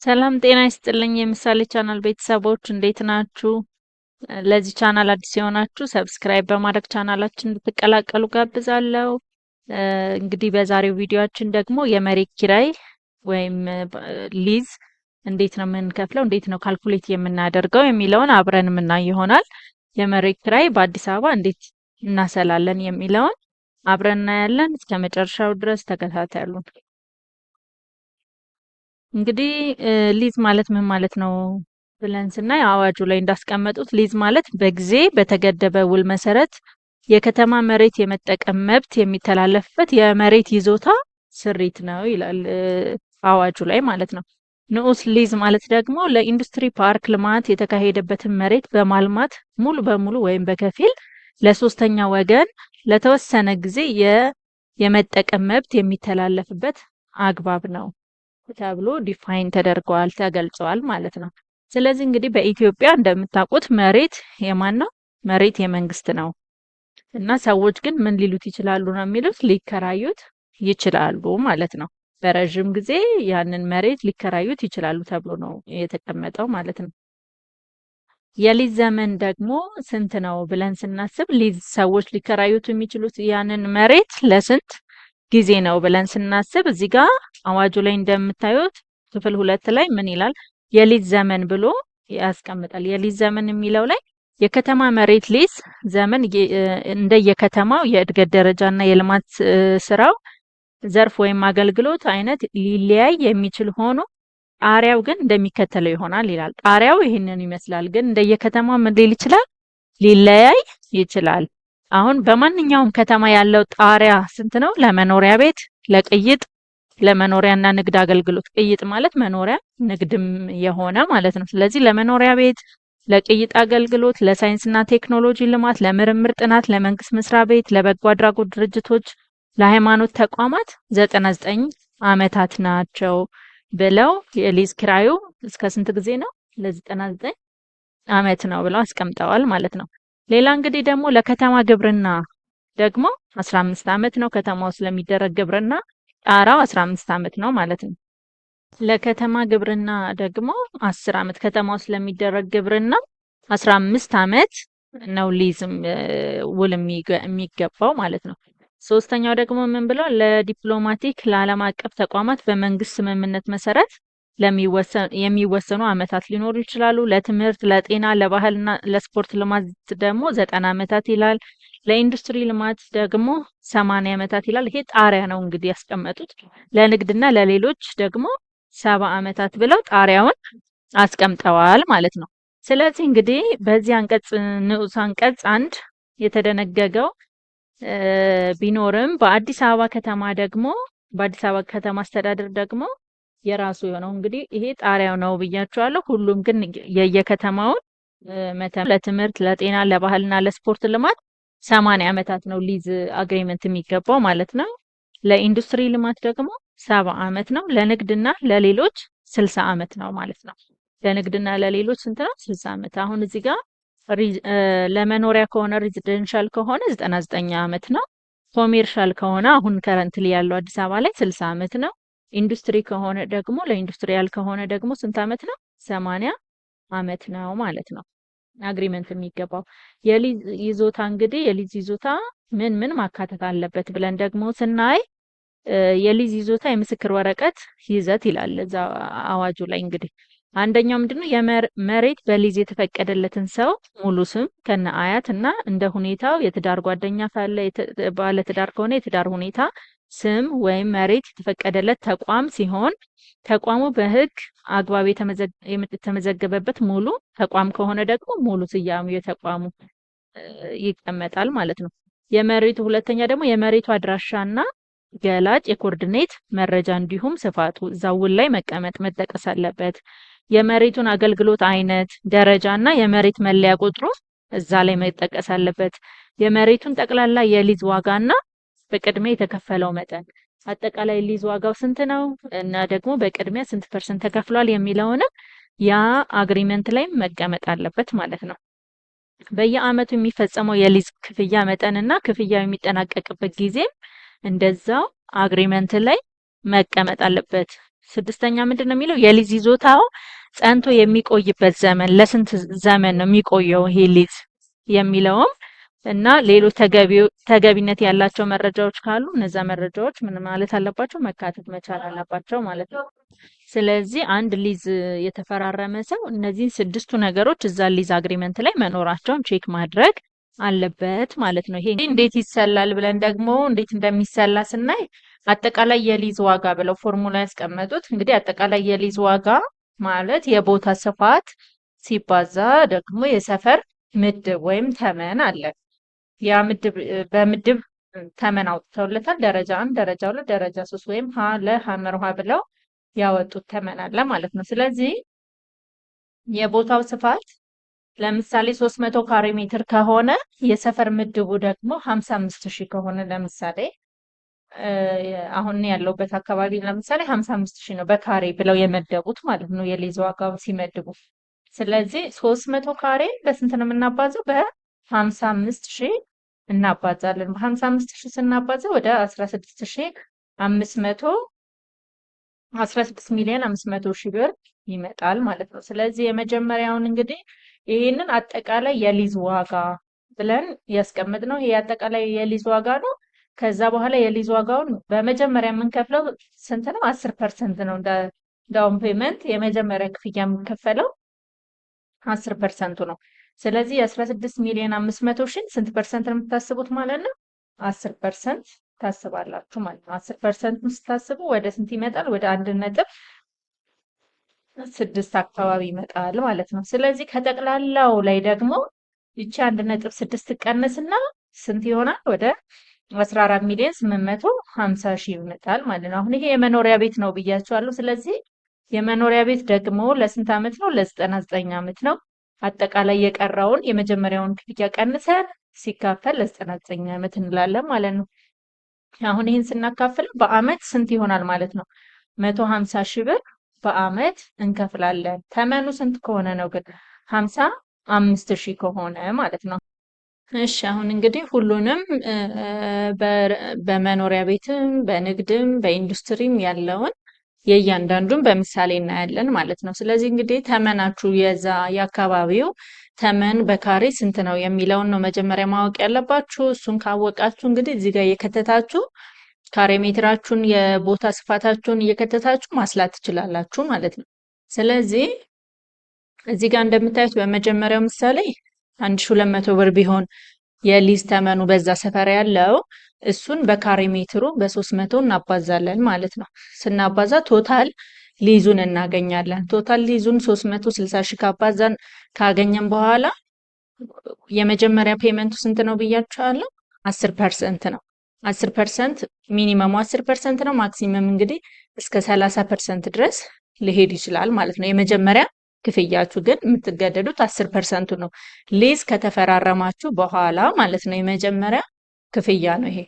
ሰላም ጤና ይስጥልኝ የምሳሌ ቻናል ቤተሰቦች እንዴት ናችሁ? ለዚህ ቻናል አዲስ የሆናችሁ ሰብስክራይብ በማድረግ ቻናላችን እንድትቀላቀሉ ጋብዛለሁ። እንግዲህ በዛሬው ቪዲዮአችን ደግሞ የመሬት ኪራይ ወይም ሊዝ እንዴት ነው የምንከፍለው፣ እንዴት ነው ካልኩሌት የምናደርገው የሚለውን አብረን የምናይ ይሆናል። የመሬት ኪራይ በአዲስ አበባ እንዴት እናሰላለን የሚለውን አብረን እናያለን። እስከ መጨረሻው ድረስ ተከታተሉን። እንግዲህ ሊዝ ማለት ምን ማለት ነው ብለን ስናይ አዋጁ ላይ እንዳስቀመጡት ሊዝ ማለት በጊዜ በተገደበ ውል መሰረት የከተማ መሬት የመጠቀም መብት የሚተላለፍበት የመሬት ይዞታ ስሪት ነው ይላል አዋጁ ላይ ማለት ነው። ንዑስ ሊዝ ማለት ደግሞ ለኢንዱስትሪ ፓርክ ልማት የተካሄደበትን መሬት በማልማት ሙሉ በሙሉ ወይም በከፊል ለሶስተኛ ወገን ለተወሰነ ጊዜ የመጠቀም መብት የሚተላለፍበት አግባብ ነው ተብሎ ዲፋይን ተደርገዋል ተገልጸዋል ማለት ነው። ስለዚህ እንግዲህ በኢትዮጵያ እንደምታውቁት መሬት የማን ነው? መሬት የመንግስት ነው እና ሰዎች ግን ምን ሊሉት ይችላሉ ነው የሚሉት ሊከራዩት ይችላሉ ማለት ነው። በረዥም ጊዜ ያንን መሬት ሊከራዩት ይችላሉ ተብሎ ነው የተቀመጠው ማለት ነው። የሊዝ ዘመን ደግሞ ስንት ነው ብለን ስናስብ ሊዝ ሰዎች ሊከራዩት የሚችሉት ያንን መሬት ለስንት ጊዜ ነው ብለን ስናስብ እዚህ ጋር አዋጁ ላይ እንደምታዩት ክፍል 2 ላይ ምን ይላል? የሊዝ ዘመን ብሎ ያስቀምጣል። የሊዝ ዘመን የሚለው ላይ የከተማ መሬት ሊዝ ዘመን እንደየከተማው የእድገት ደረጃና የልማት ስራው ዘርፍ ወይም አገልግሎት አይነት ሊለያይ የሚችል ሆኖ ጣሪያው ግን እንደሚከተለው ይሆናል ይላል። ጣሪያው ይህንን ይመስላል፣ ግን እንደየከተማው ምን ሊል ይችላል? ሊለያይ ይችላል። አሁን በማንኛውም ከተማ ያለው ጣሪያ ስንት ነው? ለመኖሪያ ቤት፣ ለቅይጥ፣ ለመኖሪያና ንግድ አገልግሎት። ቅይጥ ማለት መኖሪያ ንግድም የሆነ ማለት ነው። ስለዚህ ለመኖሪያ ቤት፣ ለቅይጥ አገልግሎት፣ ለሳይንስና ቴክኖሎጂ ልማት፣ ለምርምር ጥናት፣ ለመንግስት መስሪያ ቤት፣ ለበጎ አድራጎት ድርጅቶች፣ ለሃይማኖት ተቋማት 99 ዓመታት ናቸው ብለው የሊዝ ኪራዩ እስከ ስንት ጊዜ ነው? ለ99 ዓመት ነው ብለው አስቀምጠዋል ማለት ነው። ሌላ እንግዲህ ደግሞ ለከተማ ግብርና ደግሞ 15 ዓመት ነው። ከተማ ውስጥ ለሚደረግ ግብርና ጣራው 15 ዓመት ነው ማለት ነው። ለከተማ ግብርና ደግሞ 10 ዓመት፣ ከተማ ውስጥ ለሚደረግ ግብርና 15 ዓመት ነው ሊዝም ውል የሚገባው ማለት ነው። ሶስተኛው ደግሞ ምን ብለው ለዲፕሎማቲክ ለዓለም አቀፍ ተቋማት በመንግስት ስምምነት መሰረት የሚወሰኑ ዓመታት ሊኖሩ ይችላሉ። ለትምህርት፣ ለጤና፣ ለባህልና ለስፖርት ልማት ደግሞ 90 ዓመታት ይላል። ለኢንዱስትሪ ልማት ደግሞ 80 ዓመታት ይላል። ይሄ ጣሪያ ነው እንግዲህ ያስቀመጡት። ለንግድና ለሌሎች ደግሞ 70 ዓመታት ብለው ጣሪያውን አስቀምጠዋል ማለት ነው። ስለዚህ እንግዲህ በዚህ አንቀጽ ንዑስ አንቀጽ 1 የተደነገገው ቢኖርም በአዲስ አበባ ከተማ ደግሞ በአዲስ አበባ ከተማ አስተዳደር ደግሞ የራሱ የሆነው እንግዲህ ይሄ ጣሪያው ነው ብያቸዋለሁ። ሁሉም ግን የየከተማውን ለትምህርት፣ ለጤና፣ ለባህልና ለስፖርት ልማት 80 ዓመታት ነው ሊዝ አግሪመንት የሚገባው ማለት ነው። ለኢንዱስትሪ ልማት ደግሞ 70 ዓመት ነው። ለንግድና ለሌሎች 60 ዓመት ነው ማለት ነው። ለንግድና ለሌሎች ስንት ነው? 60 ዓመት። አሁን እዚህ ጋር ለመኖሪያ ከሆነ ሬዚደንሻል ከሆነ 99 ዓመት ነው። ኮሜርሻል ከሆነ አሁን ከረንትሊ ያለው አዲስ አበባ ላይ 60 ዓመት ነው። ኢንዱስትሪ ከሆነ ደግሞ ለኢንዱስትሪያል ከሆነ ደግሞ ስንት ዓመት ነው? 80 ዓመት ነው ማለት ነው አግሪመንት የሚገባው። የሊዝ ይዞታ እንግዲህ የሊዝ ይዞታ ምን ምን ማካተት አለበት ብለን ደግሞ ስናይ የሊዝ ይዞታ የምስክር ወረቀት ይዘት ይላል እዛ አዋጁ ላይ። እንግዲህ አንደኛው ምንድነው የመሬት በሊዝ የተፈቀደለትን ሰው ሙሉ ስም ከነ አያት እና እንደ ሁኔታው የትዳር ጓደኛ ካለ ባለ ትዳር ከሆነ የትዳር ሁኔታ ስም ወይም መሬት የተፈቀደለት ተቋም ሲሆን ተቋሙ በሕግ አግባብ የተመዘገበበት ሙሉ ተቋም ከሆነ ደግሞ ሙሉ ስያሜው የተቋሙ ይቀመጣል ማለት ነው። የመሬቱ ሁለተኛ ደግሞ የመሬቱ አድራሻና ገላጭ የኮርዲኔት መረጃ እንዲሁም ስፋቱ እዛው ውል ላይ መጠቀስ አለበት። የመሬቱን አገልግሎት አይነት፣ ደረጃና የመሬት መለያ ቁጥሩ እዛ ላይ መጠቀስ አለበት። የመሬቱን ጠቅላላ የሊዝ ዋጋና በቅድሚያ የተከፈለው መጠን፣ አጠቃላይ ሊዝ ዋጋው ስንት ነው እና ደግሞ በቅድሚያ ስንት ፐርሰንት ተከፍሏል የሚለውንም ያ አግሪመንት ላይ መቀመጥ አለበት ማለት ነው። በየአመቱ የሚፈጸመው የሊዝ ክፍያ መጠንና ክፍያው የሚጠናቀቅበት ጊዜም እንደዛው አግሪመንት ላይ መቀመጥ አለበት። ስድስተኛ ምንድን ነው የሚለው? የሊዝ ይዞታው ጸንቶ የሚቆይበት ዘመን ለስንት ዘመን ነው የሚቆየው ይሄ ሊዝ የሚለውም እና ሌሎች ተገቢነት ያላቸው መረጃዎች ካሉ እነዛ መረጃዎች ምን ማለት አለባቸው? መካተት መቻል አለባቸው ማለት ነው። ስለዚህ አንድ ሊዝ የተፈራረመ ሰው እነዚህን ስድስቱ ነገሮች እዛ ሊዝ አግሪመንት ላይ መኖራቸውን ቼክ ማድረግ አለበት ማለት ነው። ይሄ እንዴት ይሰላል ብለን ደግሞ እንዴት እንደሚሰላ ስናይ አጠቃላይ የሊዝ ዋጋ ብለው ፎርሙላ ያስቀመጡት እንግዲህ አጠቃላይ የሊዝ ዋጋ ማለት የቦታ ስፋት ሲባዛ ደግሞ የሰፈር ምድብ ወይም ተመን አለ። ያ ምድብ በምድብ ተመን አውጥተውለታል። ደረጃ 1፣ ደረጃ 2፣ ደረጃ 3 ወይም ሀ ለ ሐመር ውሃ ብለው ያወጡት ተመን አለ ማለት ነው። ስለዚህ የቦታው ስፋት ለምሳሌ 300 ካሬ ሜትር ከሆነ የሰፈር ምድቡ ደግሞ 55,000 ከሆነ ለምሳሌ አሁን ያለውበት አካባቢ ለምሳሌ 55,000 ነው በካሬ ብለው የመደቡት ማለት ነው የሊዝ ዋጋው ሲመድቡ። ስለዚህ 300 ካሬ በስንት ነው የምናባዘው? በ55,000 እናባዛለን። በ55,000 ስናባዛ ወደ 16 ሚሊዮን 500 ሺህ ብር ይመጣል ማለት ነው። ስለዚህ የመጀመሪያውን እንግዲህ ይህንን አጠቃላይ የሊዝ ዋጋ ብለን ያስቀምጥነው ይሄ አጠቃላይ የሊዝ ዋጋ ነው። ከዛ በኋላ የሊዝ ዋጋውን በመጀመሪያ የምንከፍለው ስንት ነው? 10% ነው። እንደ ዳውን ፔመንት የመጀመሪያ ክፍያ የምንከፈለው 10% ነው። ስለዚህ 16 ሚሊዮን 500 ሺህ ስንት ፐርሰንት ነው የምታስቡት ማለት ነው? 10% ታስባላችሁ ማለት ነው። 10% ስታስቡ ወደ ስንት ይመጣል? ወደ 1.6 አካባቢ ይመጣል ማለት ነው። ስለዚህ ከጠቅላላው ላይ ደግሞ ይቺ 1.6 ቀንስና ስንት ይሆናል? ወደ 14 ሚሊዮን 850 ሺህ ይመጣል ማለት ነው። አሁን ይሄ የመኖሪያ ቤት ነው ብያችኋለሁ። ስለዚህ የመኖሪያ ቤት ደግሞ ለስንት ዓመት ነው? ለ99 ዓመት ነው። አጠቃላይ የቀረውን የመጀመሪያውን ክፍያ ቀንሰን ሲካፈል ለ99 ዓመት እንላለን ማለት ነው። አሁን ይህን ስናካፍል በአመት ስንት ይሆናል ማለት ነው? 150 ሺህ ብር በአመት እንከፍላለን። ተመኑ ስንት ከሆነ ነው ግን? 55,000 ከሆነ ማለት ነው። እሺ አሁን እንግዲህ ሁሉንም በመኖሪያ ቤትም በንግድም በኢንዱስትሪም ያለውን የእያንዳንዱን በምሳሌ እናያለን ማለት ነው። ስለዚህ እንግዲህ ተመናችሁ የዛ የአካባቢው ተመን በካሬ ስንት ነው የሚለውን ነው መጀመሪያ ማወቅ ያለባችሁ። እሱን ካወቃችሁ እንግዲህ እዚህ ጋር እየከተታችሁ ካሬ ሜትራችሁን የቦታ ስፋታችሁን እየከተታችሁ ማስላት ትችላላችሁ ማለት ነው። ስለዚህ እዚህ ጋር እንደምታዩት በመጀመሪያው ምሳሌ 1200 ብር ቢሆን የሊዝ ተመኑ በዛ ሰፈር ያለው እሱን በካሬ ሜትሩ በ300 እናባዛለን ማለት ነው። ስናባዛ ቶታል ሊዙን እናገኛለን። ቶታል ሊዙን 360 ሺህ ካባዛን ካገኘን በኋላ የመጀመሪያ ፔመንቱ ስንት ነው ብያችኋለሁ? 10% ነው። 10% ሚኒመሙ 10% ነው። ማክሲመም እንግዲህ እስከ 30% ድረስ ሊሄድ ይችላል ማለት ነው። የመጀመሪያ ክፍያችሁ ግን የምትገደዱት 10% ነው። ሊዝ ከተፈራረማችሁ በኋላ ማለት ነው። የመጀመሪያ ክፍያ ነው ይሄ።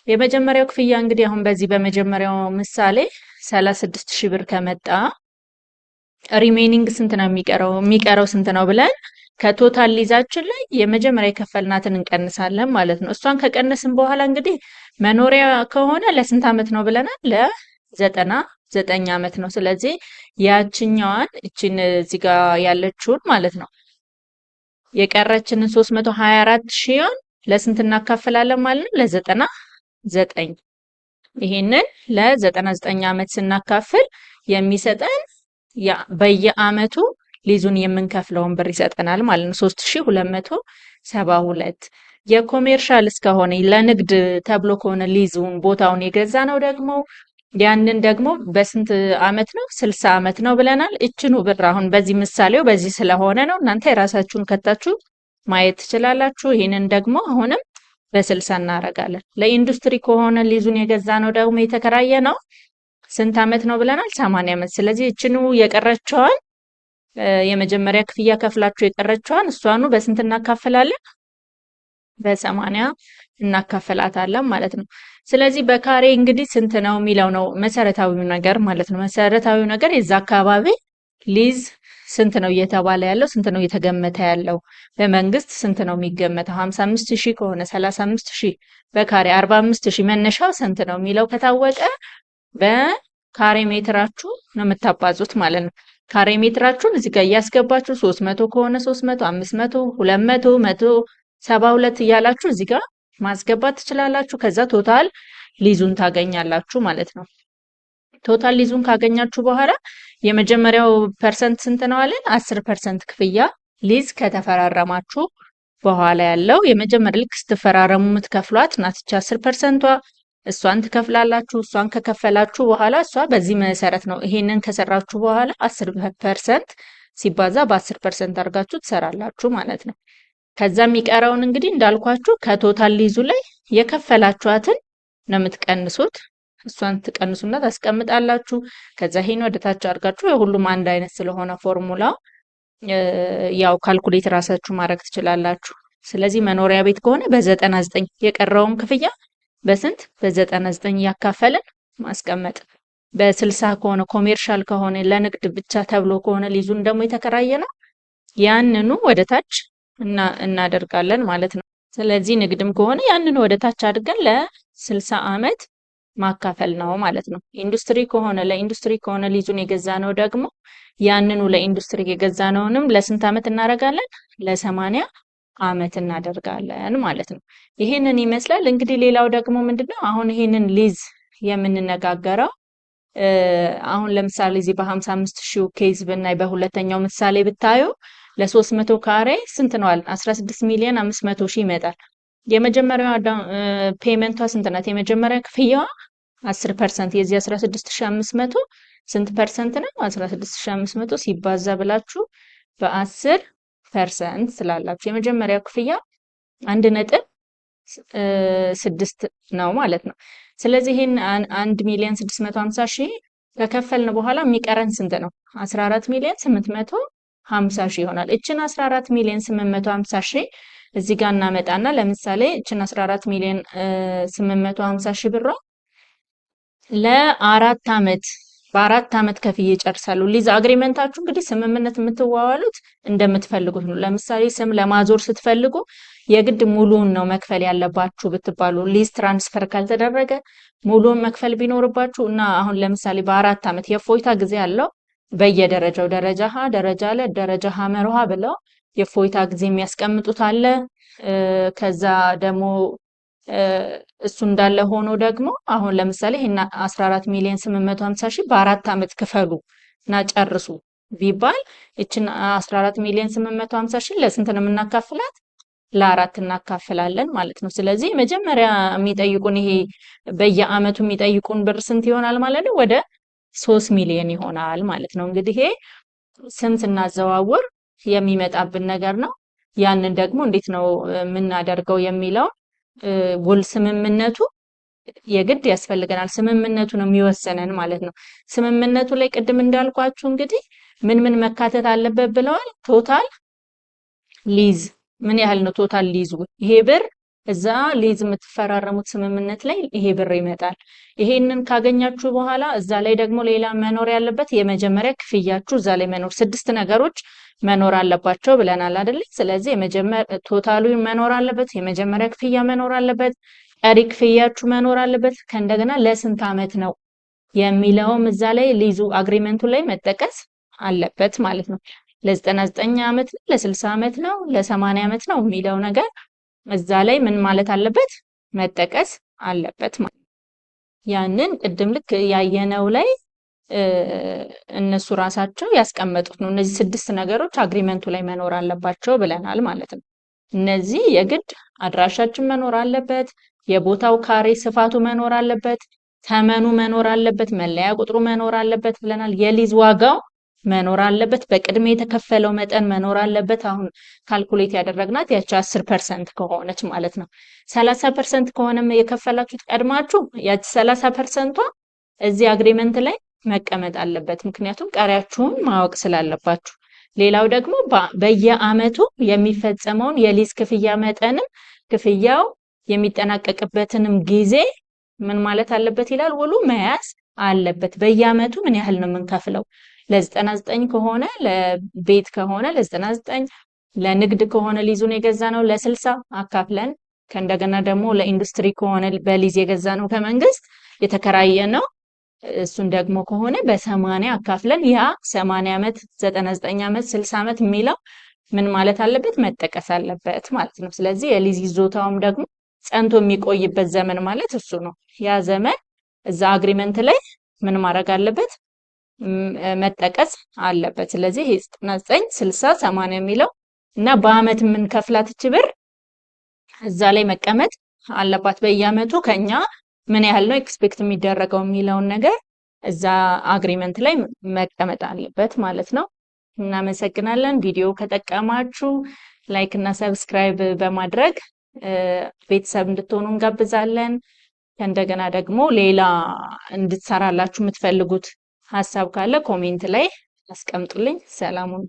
የመጀመሪያው ክፍያ እንግዲህ አሁን በዚህ በመጀመሪያው ምሳሌ 36 ሺህ ብር ከመጣ ሪሜኒንግ ስንት ነው የሚቀረው? የሚቀረው ስንት ነው ብለን ከቶታል ሊዛችን ላይ የመጀመሪያ የከፈልናትን እንቀንሳለን ማለት ነው። እሷን ከቀነስን በኋላ እንግዲህ መኖሪያ ከሆነ ለስንት ዓመት ነው ብለናል? ለ99 ዓመት ነው። ስለዚህ ያችኛዋን እችን እዚህ ጋር ያለችውን ማለት ነው የቀረችንን 324 ሺህን ለስንት እናካፍላለን ማለት ነው? ለ99። ይሄንን ለ99 ዓመት ስናካፍል የሚሰጠን በየአመቱ ሊዙን የምንከፍለውን ብር ይሰጠናል ማለት ነው። 3272። የኮሜርሻል እስከሆነ ለንግድ ተብሎ ከሆነ ሊዙን ቦታውን የገዛ ነው ደግሞ ያንን ደግሞ በስንት አመት ነው? 60 አመት ነው ብለናል። እችኑ ብር አሁን በዚህ ምሳሌው በዚህ ስለሆነ ነው። እናንተ የራሳችሁን ከታችሁ ማየት ትችላላችሁ። ይህንን ደግሞ አሁንም በ60 እናደርጋለን። ለኢንዱስትሪ ከሆነ ሊዙን የገዛ ነው ደግሞ የተከራየ ነው ስንት አመት ነው ብለናል? 80 አመት። ስለዚህ እችኑ የቀረችዋን የመጀመሪያ ክፍያ ከፍላችሁ የቀረችዋን እሷኑ በስንት እናካፍላለን? በ80 እናካፍላታለን ማለት ነው። ስለዚህ በካሬ እንግዲህ ስንት ነው የሚለው ነው መሰረታዊው ነገር ማለት ነው። መሰረታዊው ነገር የዛ አካባቢ ሊዝ ስንት ነው እየተባለ ያለው፣ ስንት ነው እየተገመተ ያለው፣ በመንግስት ስንት ነው የሚገመተው፣ 55,000 ከሆነ 35,000 በካሬ 45,000 መነሻው ስንት ነው የሚለው ከታወቀ ካሬ ሜትራችሁ ነው የምታባዙት ማለት ነው። ካሬ ሜትራችሁን እዚህ ጋር እያስገባችሁ 300 ከሆነ 300፣ 500፣ 200፣ 172 እያላችሁ እዚህ ጋር ማስገባት ትችላላችሁ። ከዛ ቶታል ሊዙን ታገኛላችሁ ማለት ነው። ቶታል ሊዙን ካገኛችሁ በኋላ የመጀመሪያው ፐርሰንት ስንት ነው አለን? 10% ክፍያ ሊዝ ከተፈራረማችሁ በኋላ ያለው የመጀመሪያ ልክ ስትፈራረሙ የምትከፍሏት ናት። 10%ቷ እሷን ትከፍላላችሁ። እሷን ከከፈላችሁ በኋላ እሷ በዚህ መሰረት ነው። ይሄንን ከሰራችሁ በኋላ 10% ሲባዛ በ10% አድርጋችሁ ትሰራላችሁ ማለት ነው። ከዛ የሚቀረውን እንግዲህ እንዳልኳችሁ ከቶታል ሊዙ ላይ የከፈላችኋትን ነው የምትቀንሱት። እሷን ትቀንሱና ታስቀምጣላችሁ። ከዛ ይሄን ወደ ታች አድርጋችሁ የሁሉም አንድ አይነት ስለሆነ ፎርሙላው ያው ካልኩሌት ራሳችሁ ማድረግ ትችላላችሁ። ስለዚህ መኖሪያ ቤት ከሆነ በ99 የቀረውን ክፍያ በስንት በ99 እያካፈልን ማስቀመጥ። በ60 ከሆነ ኮሜርሻል ከሆነ ለንግድ ብቻ ተብሎ ከሆነ ሊዙን ደግሞ የተከራየ ነው ያንኑ ወደ ታች እናደርጋለን ማለት ነው። ስለዚህ ንግድም ከሆነ ያንኑ ወደ ታች አድርገን ለ60 ዓመት ማካፈል ነው ማለት ነው። ኢንዱስትሪ ከሆነ ለኢንዱስትሪ ከሆነ ሊዙን የገዛ ነው ደግሞ ያንኑ ለኢንዱስትሪ የገዛነውንም ለስንት ዓመት እናደርጋለን? ለ80 ዓመት እናደርጋለን ማለት ነው። ይሄንን ይመስላል። እንግዲህ ሌላው ደግሞ ምንድነው አሁን ይሄንን ሊዝ የምንነጋገረው አሁን ለምሳሌ እዚህ በ55 ሺህ ኬዝ ብናይ በሁለተኛው ምሳሌ ብታዩ ለ300 ካሬ ስንት ነው አለን? 16 ሚሊዮን 500 ሺህ ይመጣል። የመጀመሪያዋ ፔመንቷ ስንት ናት? የመጀመሪያ ክፍያዋ 10% የዚህ 16500 ስንት ፐርሰንት ነው? 16500 ሲባዛ ብላችሁ በ10% ስላላችሁ የመጀመሪያው ክፍያ 1.6 ነው ማለት ነው። ስለዚህ ይሄን 1 ሚሊዮን 650 ሺህ ከከፈልን በኋላ የሚቀረን ስንት ነው? 14 ሚሊዮን 850 ሺህ ይሆናል። እችን 14 ሚሊዮን 850 ሺህ እዚህ ጋር እናመጣና ለምሳሌ እችን 14 ሚሊዮን 850 ሺህ ብሯ ለ4 ዓመት በ4 ዓመት ከፍዬ ይጨርሳሉ። ሊዝ አግሪመንታችሁ እንግዲህ ስምምነት የምትዋዋሉት እንደምትፈልጉት ነው። ለምሳሌ ስም ለማዞር ስትፈልጉ የግድ ሙሉውን ነው መክፈል ያለባችሁ ብትባሉ ሊዝ ትራንስፈር ካልተደረገ ሙሉውን መክፈል ቢኖርባችሁ እና አሁን ለምሳሌ በ4 ዓመት የፎይታ ጊዜ ያለው በየደረጃው ደረጃ ሀ፣ ደረጃ ለ፣ ደረጃ ሀ መርሃ ብለው የፎይታ ጊዜ የሚያስቀምጡት አለ። ከዛ ደግሞ እሱ እንዳለ ሆኖ ደግሞ አሁን ለምሳሌ ይሄን 14 ሚሊዮን 850 ሺህ በ4 ዓመት ክፈሉ እና ጨርሱ ቢባል እችን 14 ሚሊዮን 850 ሺህ ለስንት ነው የምናካፍላት? ለ4 እናካፍላለን ማለት ነው። ስለዚህ መጀመሪያ የሚጠይቁን ይሄ በየአመቱ የሚጠይቁን ብር ስንት ይሆናል ማለት ነው? ወደ 3 ሚሊዮን ይሆናል ማለት ነው። እንግዲህ ይሄ ስም ስናዘዋውር የሚመጣብን ነገር ነው። ያንን ደግሞ እንዴት ነው የምናደርገው የሚለው ውል ስምምነቱ የግድ ያስፈልገናል። ስምምነቱ ነው የሚወሰነን ማለት ነው። ስምምነቱ ላይ ቅድም እንዳልኳችሁ እንግዲህ ምን ምን መካተት አለበት ብለዋል? ቶታል ሊዝ ምን ያህል ነው ቶታል ሊዙ? ይሄ ብር እዛ ሊዝ የምትፈራረሙት ስምምነት ላይ ይሄ ብር ይመጣል። ይሄንን ካገኛችሁ በኋላ እዛ ላይ ደግሞ ሌላ መኖር ያለበት የመጀመሪያ ክፍያችሁ እዛ ላይ መኖር 6 ነገሮች መኖር አለባቸው ብለናል አይደል? ስለዚህ የመጀመሪያ ቶታሉ መኖር አለበት፣ የመጀመሪያ ክፍያ መኖር አለበት፣ ቀሪ ክፍያችሁ መኖር አለበት። ከእንደገና ለስንት ዓመት ነው የሚለውም እዛ ላይ ሊዙ አግሪመንቱ ላይ መጠቀስ አለበት ማለት ነው። ለ99 ዓመት ለ60 ዓመት ነው ለ80 ዓመት ነው የሚለው ነገር እዛ ላይ ምን ማለት አለበት? መጠቀስ አለበት ማለት ነው። ያንን ቅድም ልክ ያየነው ላይ እነሱ ራሳቸው ያስቀመጡት ነው። እነዚህ 6 ነገሮች አግሪመንቱ ላይ መኖር አለባቸው ብለናል ማለት ነው። እነዚህ የግድ አድራሻችን መኖር አለበት፣ የቦታው ካሬ ስፋቱ መኖር አለበት፣ ተመኑ መኖር አለበት፣ መለያ ቁጥሩ መኖር አለበት ብለናል። የሊዝ ዋጋው መኖር አለበት፣ በቅድሜ የተከፈለው መጠን መኖር አለበት። አሁን ካልኩሌት ያደረግናት ያቺ 10% ከሆነች ማለት ነው። 30% ከሆነም የከፈላችሁት ቀድማችሁ ያቺ 30%ቷ እዚህ አግሪመንት ላይ መቀመጥ አለበት። ምክንያቱም ቀሪያችሁን ማወቅ ስላለባችሁ። ሌላው ደግሞ በየአመቱ የሚፈጸመውን የሊዝ ክፍያ መጠንም ክፍያው የሚጠናቀቅበትንም ጊዜ ምን ማለት አለበት ይላል ውሉ መያዝ አለበት። በየአመቱ ምን ያህል ነው የምንከፍለው? ለ99 ከሆነ ለቤት ከሆነ ለ99፣ ለንግድ ከሆነ ሊዙን የገዛ ነው ለ60 አካፍለን ከእንደገና ደግሞ ለኢንዱስትሪ ከሆነ በሊዝ የገዛ ነው ከመንግስት የተከራየ ነው እሱን ደግሞ ከሆነ በ80 አካፍለን ያ 80 ዓመት 99 ዓመት 60 ዓመት የሚለው ምን ማለት አለበት መጠቀስ አለበት ማለት ነው። ስለዚህ የሊዝ ይዞታውም ደግሞ ጸንቶ የሚቆይበት ዘመን ማለት እሱ ነው። ያ ዘመን እዛ አግሪመንት ላይ ምን ማድረግ አለበት መጠቀስ አለበት። ስለዚህ ይሄ 99 60 80 የሚለው እና በአመት የምንከፍላት እቺ ብር እዛ ላይ መቀመጥ አለባት። በየአመቱ ከኛ ምን ያህል ነው ኤክስፔክት የሚደረገው የሚለውን ነገር እዛ አግሪመንት ላይ መቀመጥ አለበት ማለት ነው። እናመሰግናለን። ቪዲዮ ከጠቀማችሁ ላይክ እና ሰብስክራይብ በማድረግ ቤተሰብ እንድትሆኑ እንጋብዛለን። እንደገና ደግሞ ሌላ እንድትሰራላችሁ የምትፈልጉት ሀሳብ ካለ ኮሜንት ላይ አስቀምጡልኝ። ሰላሙን